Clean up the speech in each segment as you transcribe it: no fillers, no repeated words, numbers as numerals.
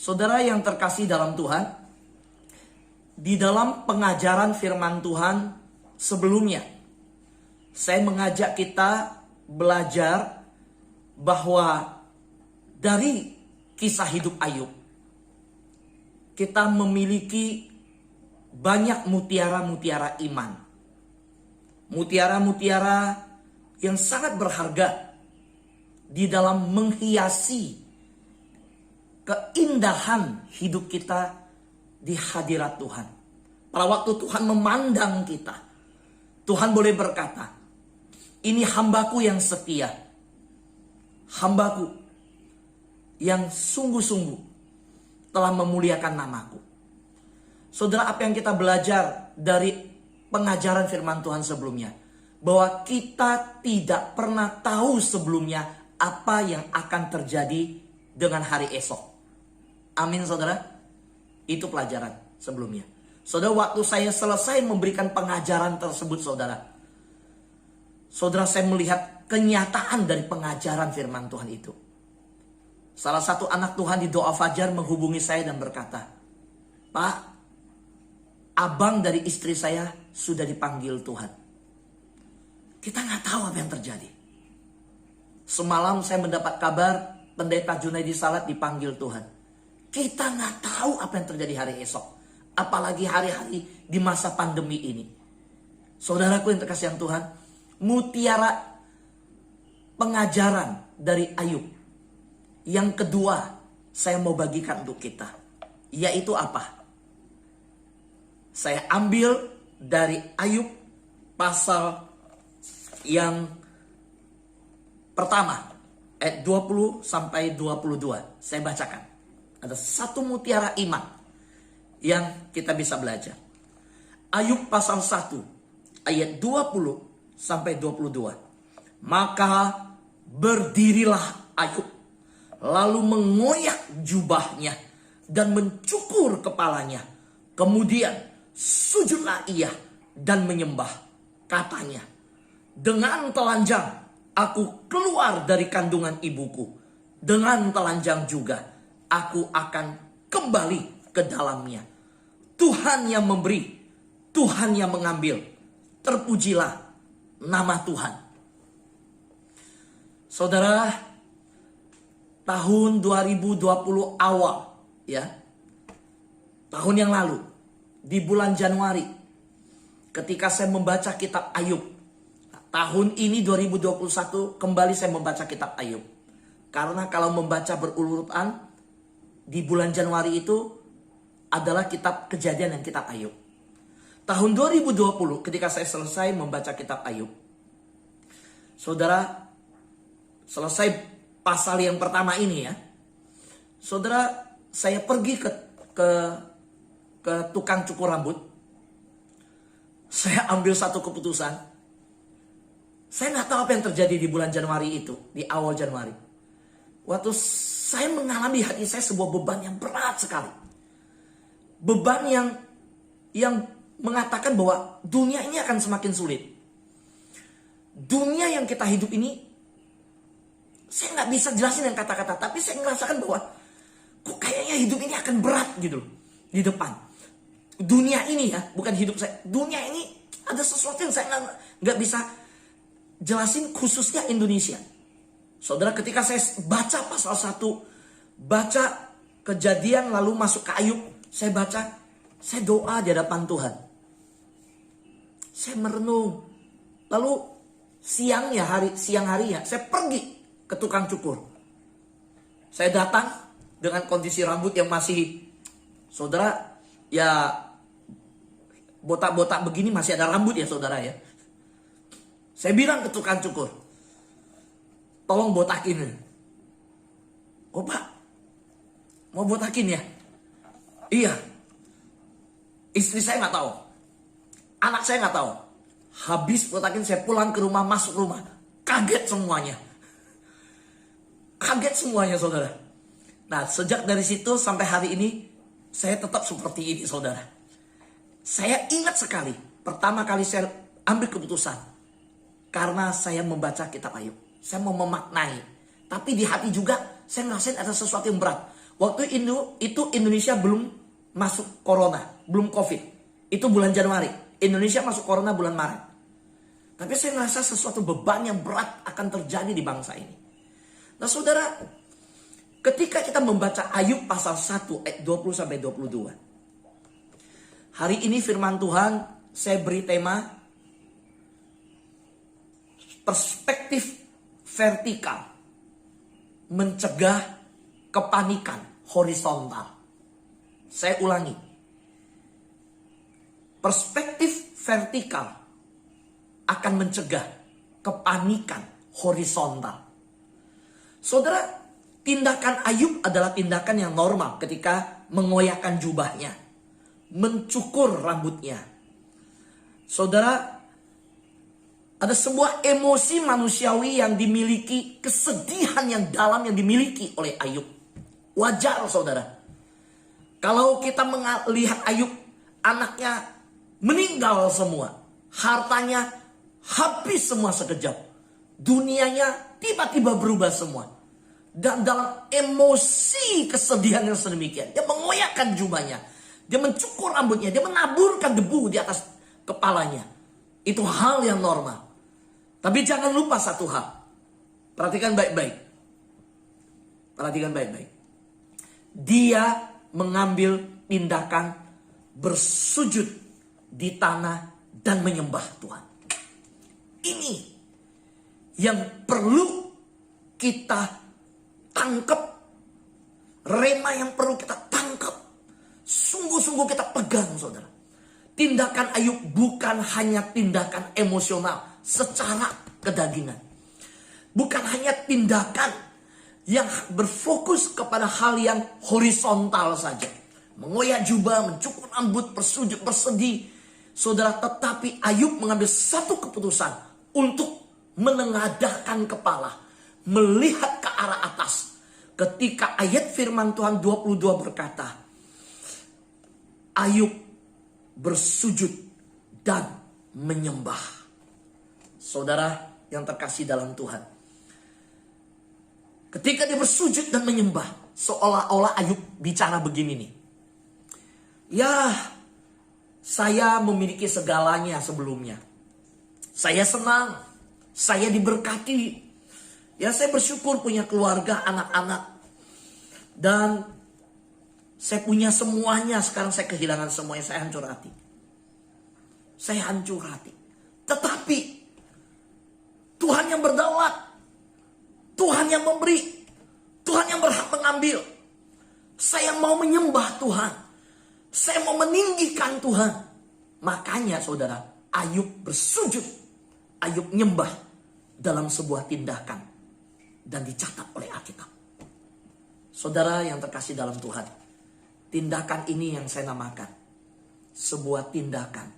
Saudara yang terkasih dalam Tuhan, di dalam pengajaran firman Tuhan sebelumnya, saya mengajak kita belajar bahwa dari kisah hidup Ayub, kita memiliki banyak mutiara-mutiara iman. Mutiara-mutiara yang sangat berharga di dalam menghiasi keindahan hidup kita di hadirat Tuhan. Pada waktu Tuhan memandang kita, Tuhan boleh berkata, ini hambaku yang setia, hambaku yang sungguh-sungguh telah memuliakan namaku. Saudara, apa yang kita belajar dari pengajaran firman Tuhan sebelumnya? Bahwa kita tidak pernah tahu sebelumnya apa yang akan terjadi dengan hari esok. Amin, saudara. Itu pelajaran sebelumnya. Saudara, waktu saya selesai memberikan pengajaran tersebut, saudara, saya melihat kenyataan dari pengajaran firman Tuhan itu. Salah satu anak Tuhan di doa fajar menghubungi saya dan berkata, Pak, abang dari istri saya sudah dipanggil Tuhan. Kita nggak tahu apa yang terjadi. Semalam saya mendapat kabar pendeta Junaidi Salat dipanggil Tuhan. Kita nggak tahu apa yang terjadi hari esok. Apalagi hari-hari di masa pandemi ini. Saudaraku yang terkasih yang Tuhan, mutiara pengajaran dari Ayub. Yang kedua, saya mau bagikan untuk kita. Yaitu apa? Saya ambil dari Ayub pasal yang pertama, ayat 20 sampai 22. Saya bacakan. Ada satu mutiara iman yang kita bisa belajar. Ayub pasal 1, ayat 20 sampai 22. Maka berdirilah Ayub, lalu mengoyak jubahnya dan mencukur kepalanya. Kemudian sujudlah ia dan menyembah. Katanya, dengan telanjang aku keluar dari kandungan ibuku. Dengan telanjang juga aku akan kembali ke dalamnya. Tuhan yang memberi, Tuhan yang mengambil. Terpujilah nama Tuhan. Saudara, tahun 2020 awal, ya, tahun yang lalu, di bulan Januari, ketika saya membaca kitab Ayub. Tahun ini 2021 kembali saya membaca kitab Ayub. Karena kalau membaca berurutan, di bulan Januari itu adalah kitab Kejadian dan kitab Ayub. Tahun 2020 ketika saya selesai membaca kitab Ayub, saudara, selesai pasal yang pertama ini ya, saudara, saya pergi ke tukang cukur rambut. Saya ambil satu keputusan. Saya nggak tahu apa yang terjadi di bulan Januari itu, di awal Januari. Waktu saya mengalami hati saya sebuah beban yang berat sekali. Beban yang mengatakan bahwa dunia ini akan semakin sulit. Dunia yang kita hidup ini, saya nggak bisa jelasin dengan kata-kata, tapi saya merasakan bahwa kok kayaknya hidup ini akan berat gitu loh di depan. Dunia ini ya, bukan hidup saya. Dunia ini ada sesuatu yang saya nggak bisa jelasin, khususnya Indonesia. Saudara, ketika saya baca pasal 1, baca Kejadian lalu masuk ke Ayub, saya baca, saya doa di hadapan Tuhan. Saya merenung. Lalu siang harinya saya pergi ke tukang cukur. Saya datang dengan kondisi rambut yang masih, saudara, ya botak-botak begini, masih ada rambut ya saudara ya. Saya bilang ke tukang cukur, tolong botakin. Oh Pak, mau botakin ya? Iya. Istri saya nggak tahu, anak saya nggak tahu. Habis botakin saya pulang ke rumah, masuk rumah, kaget semuanya. Kaget semuanya saudara. Nah, sejak dari situ sampai hari ini, saya tetap seperti ini saudara. Saya ingat sekali, pertama kali saya ambil keputusan. Karena saya membaca kitab Ayub. Saya mau memaknai. Tapi di hati juga saya ngerasain ada sesuatu yang berat. Waktu itu Indonesia belum masuk corona, belum COVID. Itu bulan Januari. Indonesia masuk corona bulan Maret. Tapi saya merasa sesuatu beban yang berat akan terjadi di bangsa ini. Nah saudara, ketika kita membaca Ayub pasal 1 ayat 20-22. Hari ini firman Tuhan saya beri tema perspektif vertikal. Mencegah kepanikan horizontal. Saya ulangi. Perspektif vertikal akan mencegah kepanikan horizontal. Saudara, tindakan Ayub adalah tindakan yang normal ketika mengoyakkan jubahnya, mencukur rambutnya. Saudara, ada sebuah emosi manusiawi yang dimiliki, kesedihan yang dalam yang dimiliki oleh Ayub. Wajar saudara. Kalau kita melihat Ayub, anaknya meninggal semua. Hartanya habis semua sekejap. Dunianya tiba-tiba berubah semua. Dan dalam emosi kesedihan yang sedemikian, dia mengoyakkan jubahnya. Dia mencukur rambutnya, dia menaburkan debu di atas kepalanya. Itu hal yang normal. Tapi jangan lupa satu hal. Perhatikan baik-baik. Perhatikan baik-baik. Dia mengambil tindakan bersujud di tanah dan menyembah Tuhan. Ini yang perlu kita tangkap. Rema yang perlu kita tangkap. Sungguh-sungguh kita pegang saudara. Tindakan Ayub bukan hanya tindakan emosional secara kedagingan. Bukan hanya tindakan yang berfokus kepada hal yang horizontal saja. Mengoyak jubah, mencukur rambut, bersujud, bersedih. Saudara, tetapi Ayub mengambil satu keputusan untuk menengadahkan kepala. Melihat ke arah atas. Ketika ayat firman Tuhan 22 berkata, Ayub bersujud dan menyembah. Saudara yang terkasih dalam Tuhan. Ketika dia bersujud dan menyembah, seolah-olah Ayub bicara begini nih. Ya, saya memiliki segalanya sebelumnya. Saya senang, saya diberkati. Ya, saya bersyukur punya keluarga, anak-anak. Dan saya punya semuanya, sekarang saya kehilangan semuanya, saya hancur hati. Saya hancur hati. Tetapi Tuhan yang berdaulat, Tuhan yang memberi, Tuhan yang berhak mengambil. Saya mau menyembah Tuhan. Saya mau meninggikan Tuhan. Makanya saudara, Ayub bersujud. Ayub nyembah dalam sebuah tindakan. Dan dicatat oleh Alkitab. Saudara yang terkasih dalam Tuhan. Tindakan ini yang saya namakan. Sebuah tindakan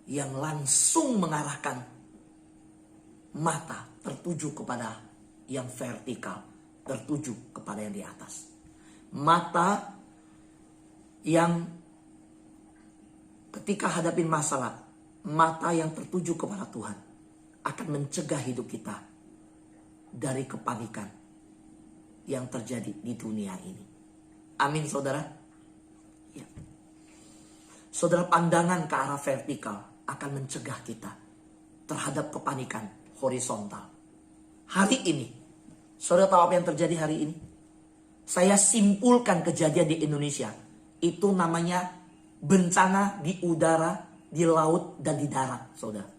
yang langsung mengarahkan mata tertuju kepada yang vertikal, tertuju kepada yang di atas. Mata yang ketika hadapin masalah, mata yang tertuju kepada Tuhan akan mencegah hidup kita dari kepanikan yang terjadi di dunia ini. Amin saudara. Ya. Saudara, pandangan ke arah vertikal akan mencegah kita terhadap kepanikan horizontal. Hari ini, saudara tahu apa yang terjadi hari ini? Saya simpulkan kejadian di Indonesia. Itu namanya bencana di udara, di laut, dan di darat, saudara.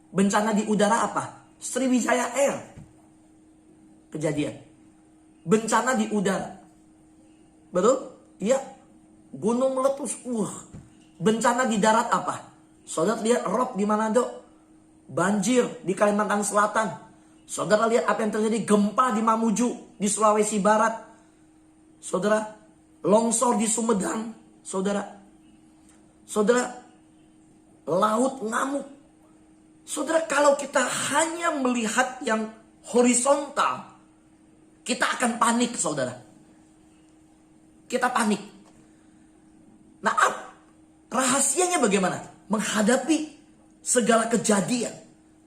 Bencana di udara apa? Sriwijaya Air. Kejadian. Bencana di udara. Betul? Iya. Gunung meletus. Bencana di darat apa? Saudara lihat rob di Manado. Banjir di Kalimantan Selatan. Saudara lihat apa yang terjadi, gempa di Mamuju, di Sulawesi Barat. Saudara, longsor di Sumedang. Saudara, laut ngamuk. Saudara, kalau kita hanya melihat yang horizontal, kita akan panik, saudara. Kita panik. Nah, rahasianya bagaimana? Menghadapi segala kejadian.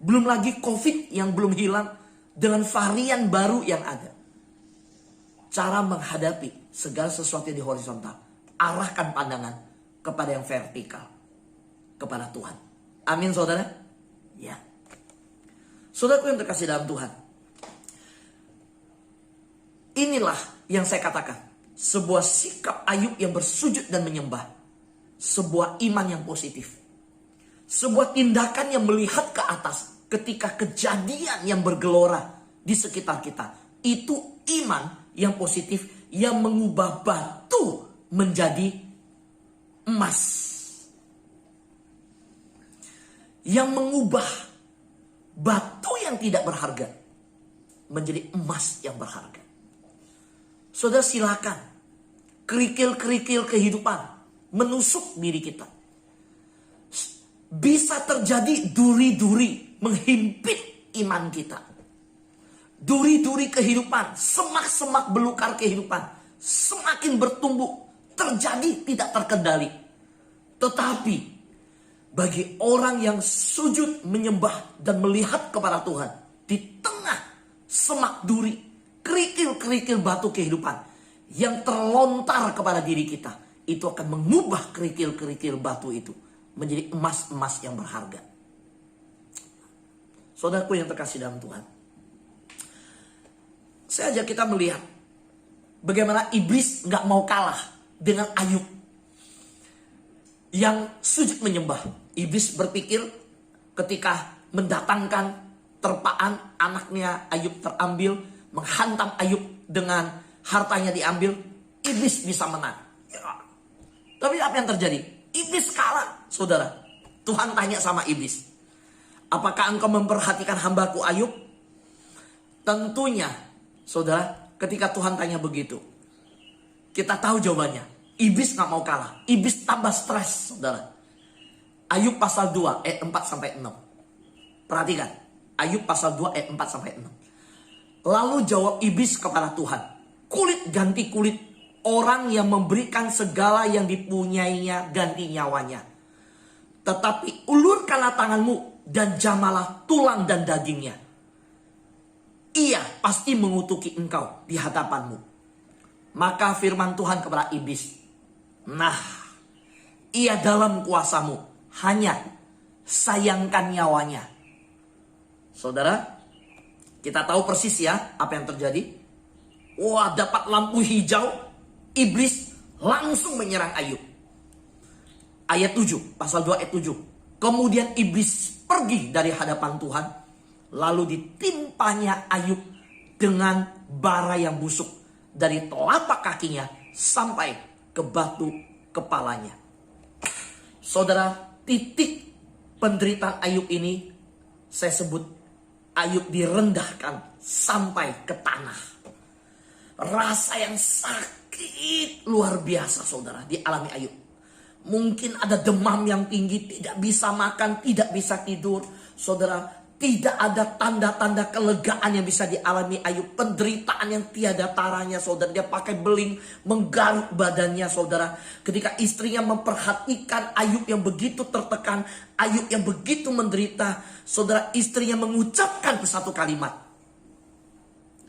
Belum lagi COVID yang belum hilang dengan varian baru yang ada. cara menghadapi segala sesuatu yang di horizontal. Arahkan pandangan kepada yang vertikal, kepada Tuhan. Amin saudara. Ya. Saudaraku yang terkasih dalam Tuhan, inilah yang saya katakan, sebuah sikap Ayub yang bersujud dan menyembah, sebuah iman yang positif, sebuah tindakan yang melihat ke atas ketika kejadian yang bergelora di sekitar kita. Itu iman yang positif yang mengubah batu menjadi emas, yang mengubah batu yang tidak berharga menjadi emas yang berharga. Saudara, silakan kerikil-kerikil kehidupan menusuk diri kita. Bisa terjadi duri-duri menghimpit iman kita. Duri-duri kehidupan, semak-semak belukar kehidupan semakin bertumbuh, terjadi tidak terkendali. Tetapi bagi orang yang sujud menyembah dan melihat kepada Tuhan di tengah semak duri, kerikil-kerikil batu kehidupan yang terlontar kepada diri kita, itu akan mengubah kerikil-kerikil batu itu menjadi emas-emas yang berharga. Saudaraku yang terkasih dalam Tuhan, saya ajak kita melihat bagaimana iblis gak mau kalah dengan Ayub yang sujud menyembah. Iblis berpikir ketika mendatangkan terpaan anaknya Ayub terambil, menghantam Ayub dengan hartanya diambil, iblis bisa menang. Ya. Tapi apa yang terjadi? Iblis kalah, saudara. Tuhan tanya sama iblis, apakah engkau memperhatikan hambaku Ayub? Tentunya, saudara, ketika Tuhan tanya begitu, kita tahu jawabannya. Iblis gak mau kalah. Iblis tambah stres, saudara. Ayub pasal 2 ayat 4-6. Perhatikan. Ayub pasal 2 ayat 4-6. Lalu jawab iblis kepada Tuhan, kulit ganti kulit, orang yang memberikan segala yang dipunyainya ganti nyawanya. Tetapi ulurkanlah tanganmu dan jamalah tulang dan dagingnya. Ia pasti mengutuki engkau di hadapanmu. Maka firman Tuhan kepada iblis, nah, ia dalam kuasamu, hanya sayangkan nyawanya. Saudara, kita tahu persis ya apa yang terjadi. Wah, dapat lampu hijau, iblis langsung menyerang Ayub. Ayat 7, pasal 2 ayat 7. Kemudian iblis pergi dari hadapan Tuhan, lalu ditimpanya Ayub dengan bara yang busuk dari telapak kakinya sampai ke batu kepalanya. Saudara, titik penderitaan Ayub ini saya sebut Ayub direndahkan sampai ke tanah. Rasa yang sakit luar biasa, saudara, dialami Ayub. Mungkin ada demam yang tinggi, tidak bisa makan, tidak bisa tidur. Saudara, tidak ada tanda-tanda kelegaan yang bisa dialami Ayub. Penderitaan yang tiada taranya, saudara. Dia pakai beling, menggaruk badannya, saudara. Ketika istrinya memperhatikan Ayub yang begitu tertekan, Ayub yang begitu menderita, saudara, istrinya mengucapkan satu kalimat.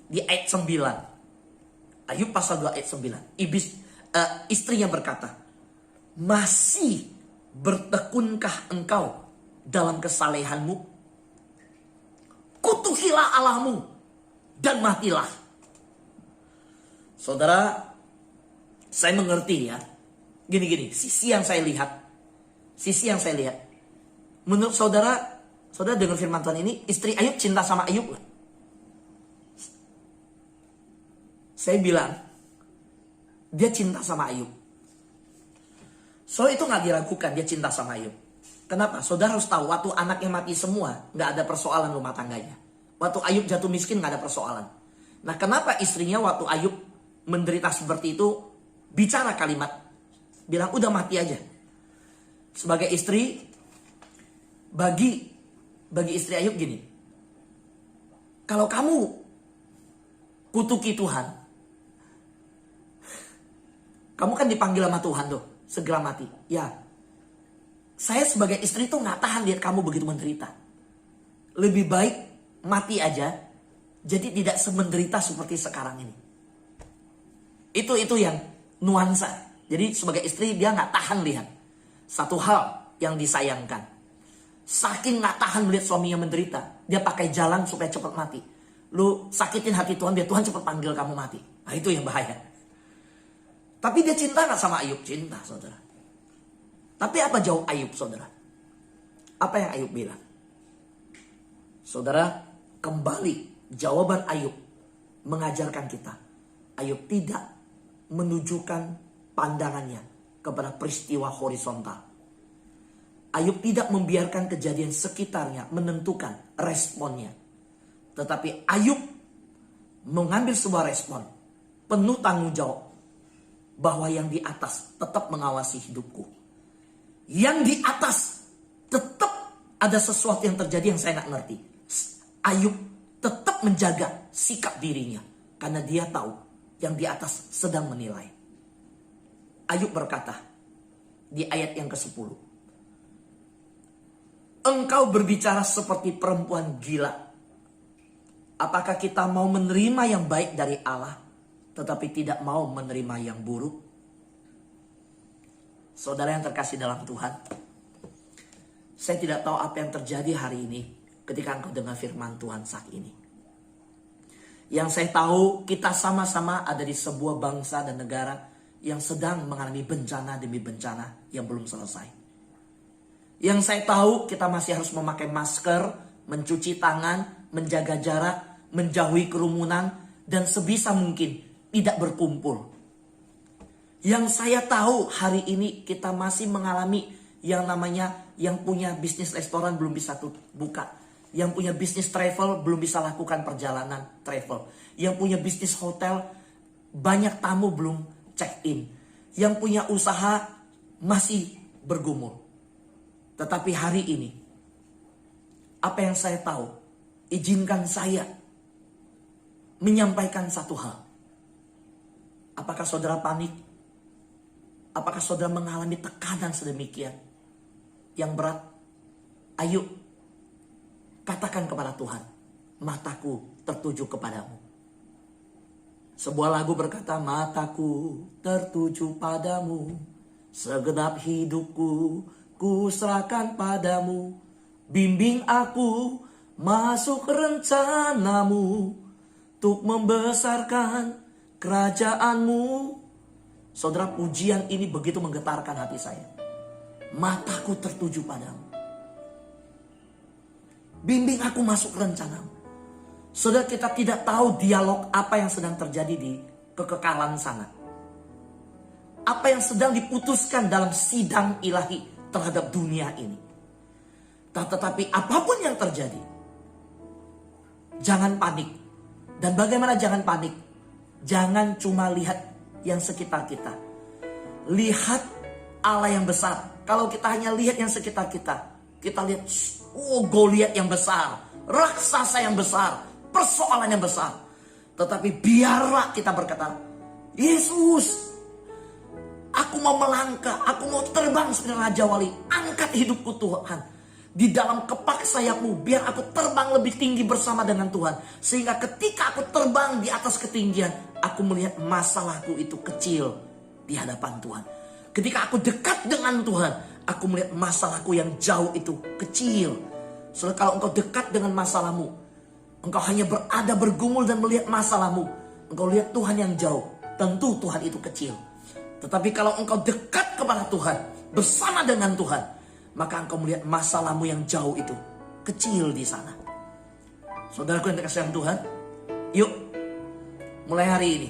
Di ayat 9. Ayub pasal 2 ayat 9. Istrinya berkata, masih bertekunkah engkau dalam kesalehanmu? Kutukilah Allahmu dan matilah. Saudara, saya mengerti ya. Gini, sisi yang saya lihat. Menurut saudara dengar firman Tuhan ini, istri Ayub cinta sama Ayub gak? Saya bilang, dia cinta sama Ayub. So itu gak diragukan, dia cinta sama Ayub. Kenapa? Saudara harus tahu, waktu anaknya mati semua, gak ada persoalan rumah tangganya. Waktu Ayub jatuh miskin gak ada persoalan. Nah, kenapa istrinya waktu Ayub menderita seperti itu bicara kalimat, bilang udah mati aja. Sebagai istri, bagi istri Ayub gini, kalau kamu kutuki Tuhan, kamu kan dipanggil sama Tuhan tuh, segera mati. Ya, saya sebagai istri tuh gak tahan lihat kamu begitu menderita. Lebih baik mati aja, jadi tidak semenderita seperti sekarang ini. Itu yang nuansa. Jadi sebagai istri dia nggak tahan lihat satu hal yang disayangkan. Saking nggak tahan melihat suaminya menderita, dia pakai jalan supaya cepat mati. Lu sakitin hati Tuhan biar Tuhan cepat panggil kamu mati. Nah itu yang bahaya. Tapi dia cinta nggak sama Ayub? Cinta, saudara. Tapi apa jawab Ayub, saudara? Apa yang Ayub bilang? Saudara, kembali jawaban Ayub mengajarkan kita. Ayub tidak menunjukkan pandangannya kepada peristiwa horizontal. Ayub tidak membiarkan kejadian sekitarnya menentukan responnya. Tetapi Ayub mengambil sebuah respon penuh tanggung jawab bahwa yang di atas tetap mengawasi hidupku. Yang di atas tetap ada sesuatu yang terjadi yang saya nggak ngerti. Ayub tetap menjaga sikap dirinya karena dia tahu yang di atas sedang menilai. Ayub berkata di ayat yang ke-10. Engkau berbicara seperti perempuan gila. Apakah kita mau menerima yang baik dari Allah, tetapi tidak mau menerima yang buruk? Saudara yang terkasih dalam Tuhan, saya tidak tahu apa yang terjadi hari ini ketika engkau dengar firman Tuhan saat ini. Yang saya tahu, kita sama-sama ada di sebuah bangsa dan negara yang sedang mengalami bencana demi bencana yang belum selesai. Yang saya tahu, kita masih harus memakai masker, mencuci tangan, menjaga jarak, menjauhi kerumunan, dan sebisa mungkin tidak berkumpul. Yang saya tahu, hari ini kita masih mengalami yang namanya yang punya bisnis restoran belum bisa buka. Yang punya bisnis travel belum bisa lakukan perjalanan travel. Yang punya bisnis hotel, banyak tamu belum check in. Yang punya usaha masih bergumul. Tetapi hari ini, apa yang saya tahu, izinkan saya menyampaikan satu hal. Apakah saudara panik? Apakah saudara mengalami tekanan sedemikian yang berat? Ayo, katakan kepada Tuhan, mataku tertuju kepadamu. Sebuah lagu berkata, mataku tertuju padamu, segenap hidupku ku serahkan padamu, bimbing aku masuk rencanamu, untuk membesarkan kerajaanmu. Saudara, pujian ini begitu menggetarkan hati saya. Mataku tertuju padamu, bimbing aku masuk rencanamu. Saudara, kita tidak tahu dialog apa yang sedang terjadi di kekekalan sana. Apa yang sedang diputuskan dalam sidang ilahi terhadap dunia ini. Tetapi apapun yang terjadi, jangan panik. Dan bagaimana jangan panik? Jangan cuma lihat yang sekitar kita. Lihat Allah yang besar. Kalau kita hanya lihat yang sekitar kita, kita lihat, Goliat yang besar, raksasa yang besar, persoalan yang besar. Tetapi biarlah kita berkata, Yesus, aku mau melangkah, aku mau terbang seperti Raja Wali. Angkat hidupku Tuhan. Di dalam kepak sayapmu, biar aku terbang lebih tinggi bersama dengan Tuhan. Sehingga ketika aku terbang di atas ketinggian, aku melihat masalahku itu kecil di hadapan Tuhan. Ketika aku dekat dengan Tuhan, aku melihat masalahku yang jauh itu kecil. Soalnya kalau engkau dekat dengan masalahmu, engkau hanya berada bergumul dan melihat masalahmu, engkau lihat Tuhan yang jauh, tentu Tuhan itu kecil. Tetapi kalau engkau dekat kepada Tuhan, bersama dengan Tuhan, maka engkau melihat masalahmu yang jauh itu kecil di sana. Saudaraku yang dikasihi Tuhan, yuk mulai hari ini,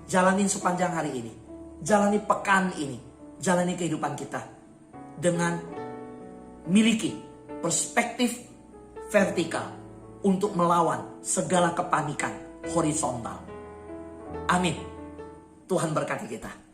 jalanin sepanjang hari ini, jalani pekan ini, jalani kehidupan kita dengan miliki perspektif vertikal untuk melawan segala kepanikan horizontal. Amin. Tuhan berkati kita.